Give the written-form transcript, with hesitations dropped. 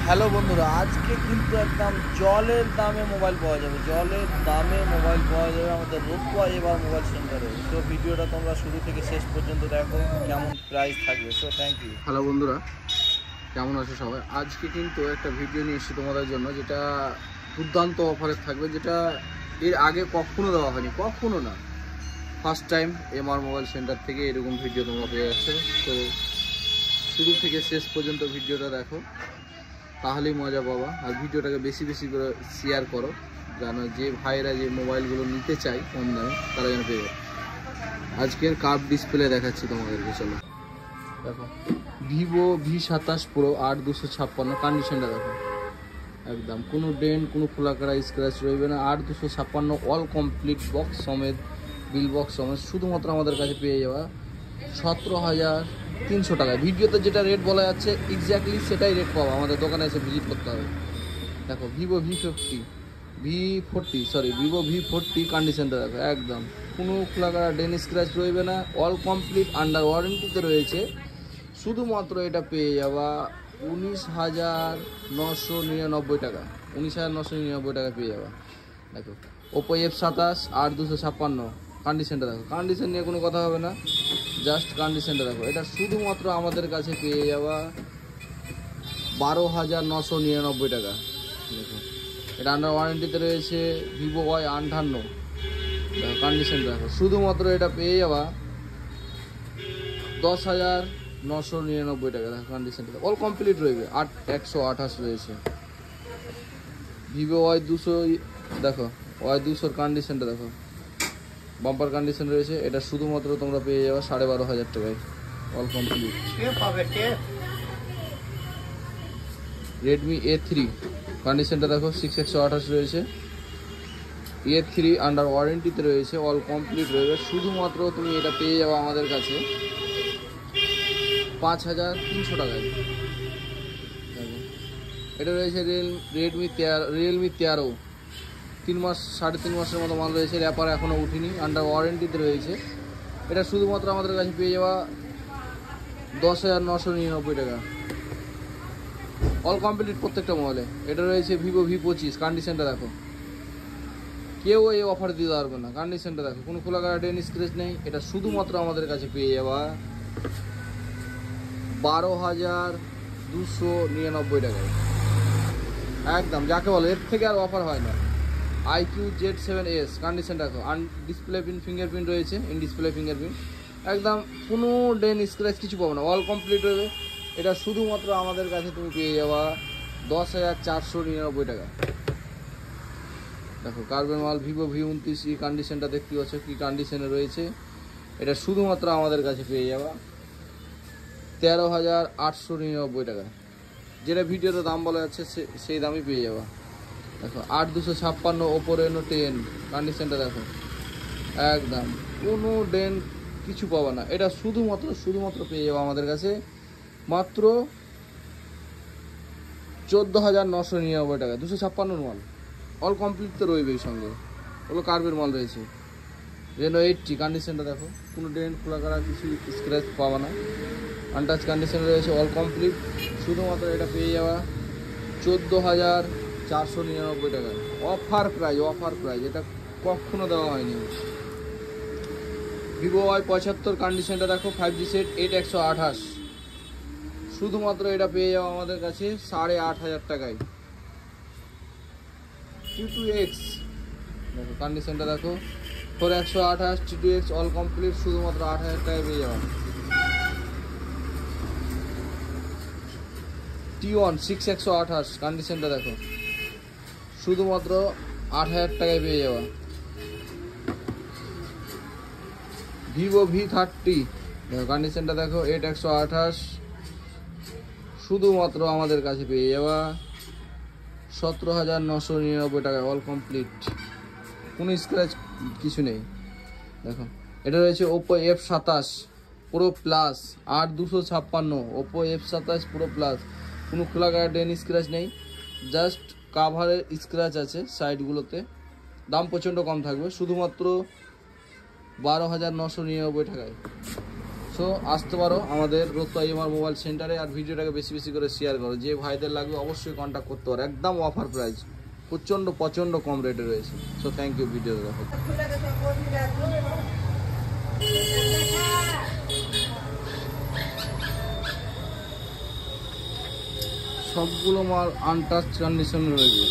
Hello বন্ধুরা, আজকে কিন্তু একদম জলের দামে মোবাইল পাওয়া যাবে। আমাদের রূপা এবার মোবাইল সেন্টারে। তো ভিডিওটা তোমরা শুরু থেকে শেষ পর্যন্ত দেখো, কেমন প্রাইস থাকবে। So thank you. হ্যালো বন্ধুরা, কেমন আছো সবাই? আজকে কিন্তু একটা ভিডিও নিয়ে এসেছি তোমাদের জন্য, যেটা দুর্দান্ত অফারে থাকবে, যেটা এর আগে কখনো দেওয়া হয়নি, কখনো না। First time MR mobile centre থেকে এরকম ভিডিও তোমরা পেয়ে যাচ্ছ। তো শুরু থেকে শেষ পর্যন্ত ভিডিওটা দেখো, তাহলেই মজা পাবা। আর ভিডিওটাকে বেশি বেশি করে শেয়ার করো, যেন যে ভাইরা যে মোবাইলগুলো নিতে চাই কম দামে তারা যেন পেয়ে যায়। আজকের কার্ভ ডিসপ্লে দেখাচ্ছি তোমাদেরকে, চলো দেখো। ভিভো V27 প্রো 8256, কন্ডিশনটা দেখো একদম কোনো ডেন্ট, কোনো খোলাকাটা স্ক্র্যাচ রইবে না। 8256 অল কমপ্লিট বক্স সমেত, বিল বক্স সমেত, শুধুমাত্র আমাদের কাছে পেয়ে যাওয়া 17,300 টাকায়। ভিডিওতে যেটা রেট বলা যাচ্ছে এক্স্যাক্টলি সেটাই রেট পাবো, আমাদের দোকানে এসে ভিজিট করতে হবে। দেখো ভিভো V40 কন্ডিশনটা দেখো একদম কোনো খোলাকাটা ডেন্ট স্ক্র্যাচ রইবে না, অল কমপ্লিট আন্ডার ওয়ারেন্টিতে রয়েছে। শুধুমাত্র এটা পেয়ে যাওয়া 19,999 টাকা, 19,999 টাকা পেয়ে যাওয়া। দেখো ওপো F27 8256, কন্ডিশনটা দেখো। কন্ডিশন নিয়ে কোনো কথা হবে না, জাস্ট কন্ডিশনটা দেখো। এটা শুধুমাত্র আমাদের কাছে পেয়ে যাওয়া 12,999 টাকা। দেখো এটা আন্ডার ওয়ারেন্টিতে রয়েছে। ভিভো Y58, দেখো কন্ডিশনটা দেখো। শুধুমাত্র এটা পেয়ে যাওয়া 10,999 টাকা। দেখো কন্ডিশনটা অল কমপ্লিট রয়েছে, 128 রয়েছে। ভিভো Y200, দেখো Y200 কন্ডিশনটা দেখো, বাম্পার কন্ডিশন রয়েছে। এটা শুধুমাত্র তোমরা পেয়ে যাবে 12,500 টাকায়, অল কমপ্লিট। রেডমি A3 কন্ডিশনটা দেখো, 6128 রয়েছে। A3 আন্ডার ওয়ারেন্টিতে রয়েছে, অল কমপ্লিট রয়েছে। শুধুমাত্র তুমি এটা পেয়ে যাবে আমাদের কাছে 5,300 টাকায়। এটা রয়েছে রিয়েলমি 13, 3 মাস 3.5 মাসের মতো মাল রয়েছে, র্যাপার এখনও উঠিনি, আন্ডার ওয়ারেন্টিতে রয়েছে। এটা শুধুমাত্র আমাদের কাছে পেয়ে যাওয়া 10,999 টাকা, অল কমপ্লিট প্রত্যেকটা মোবাইলে। এটা রয়েছে ভিভো V25, কন্ডিশনটা দেখো। কেউ এই অফার দিতে পারবে না, কন্ডিশনটা দেখো কোনো খোলাকাটা ডেন্ট স্ক্র্যাচ নেই। এটা শুধুমাত্র আমাদের কাছে পেয়ে যাওয়া 12,299 টাকায় একদম, যাকে বলে এর থেকে আর অফার হয় না। IQ Z7S, কন্ডিশন দেখো, ডিসপ্লে ফিঙ্গারপ্রিন্ট রয়েছে, ইন ডিসপ্লে ফিঙ্গারপ্রিন্ট, একদম কোনো ডেন্ট স্ক্র্যাচ কিছু পাবো না, অল কমপ্লিট রয়েছে। এটা শুধুমাত্র আমাদের কাছে তুমি পেয়ে যাওয়া 10,499 টাকা। দেখো কার্ভের মাল ভিভো V29, কন্ডিশনটা দেখতে পাচ্ছ কি কন্ডিশনে রয়েছে। এটা শুধুমাত্র আমাদের কাছে পেয়ে যাওয়া 13,899 টাকা, যেটা ভিডিওতে দাম বলা যাচ্ছে সেই দামই পেয়ে যাওয়া। দেখো 8256 ওপো Reno 10, কন্ডিশনটা দেখো একদম কোনো ডেন্ট কিছু পাবা না। এটা শুধুমাত্র পেয়ে যাবো আমাদের কাছে মাত্র 14,999 টাকা। 256 মাল, অল কমপ্লিট তো রয়েবে, এই সঙ্গে ওগুলো কার্ভের মাল রয়েছে। Reno 80, কন্ডিশনটা দেখো কোনো ডেন্ট খোলাকাটা কিছু স্ক্র্যাচ পাবা না, আনটাচ কন্ডিশনে রয়েছে, অল কমপ্লিট। শুধুমাত্র এটা পেয়ে যাওয়া 14,499 টাকা, অফার প্রাইস, এটা কখনো দেওয়া হয়নি। ভিভো Y75, কন্ডিশনটা দেখো, 5G সেট 8128, শুধুমাত্র এটা পেয়ে যাওয়া আমাদের কাছে 8,500 টাকায়। T2X দেখো কন্ডিশনটা দেখো, 4128 T2X অল কমপ্লিট, শুধুমাত্র 8,000 টাকায় পেয়ে যাওয়া। T1 6128, কন্ডিশনটা দেখো, শুধুমাত্র 8,000 টাকায় পেয়ে যাওয়া। ভিভো V30 দেখো কন্ডিশনটা দেখো, 8128, শুধুমাত্র আমাদের কাছে পেয়ে যাওয়া 17,999 টাকায়, অল কমপ্লিট, কোনো স্ক্র্যাচ কিছু নেই। দেখো এটা রয়েছে Oppo F27 pro plus 8256, Oppo F27 pro plus, কোনো খোলাকাটা ডেন্ট স্ক্র্যাচ নেই, জাস্ট কাভারের স্ক্র্যাচ আছে সাইডগুলোতে। দাম প্রচণ্ড কম থাকবে, শুধুমাত্র 12,999 টাকায়। সো আসতে পারো আমাদের রোত্তা ইএমআর মোবাইল সেন্টারে, আর ভিডিওটাকে বেশি বেশি করে শেয়ার করো। যে ভাইদের লাগবে অবশ্যই কন্ট্যাক্ট করতে পারো, একদম অফার প্রাইস, প্রচণ্ড কম রেটে রয়েছে। সো থ্যাংক ইউ ভিডিও দেখো। সবগুলো মাল আনটাচ কন্ডিশন রয়েছে।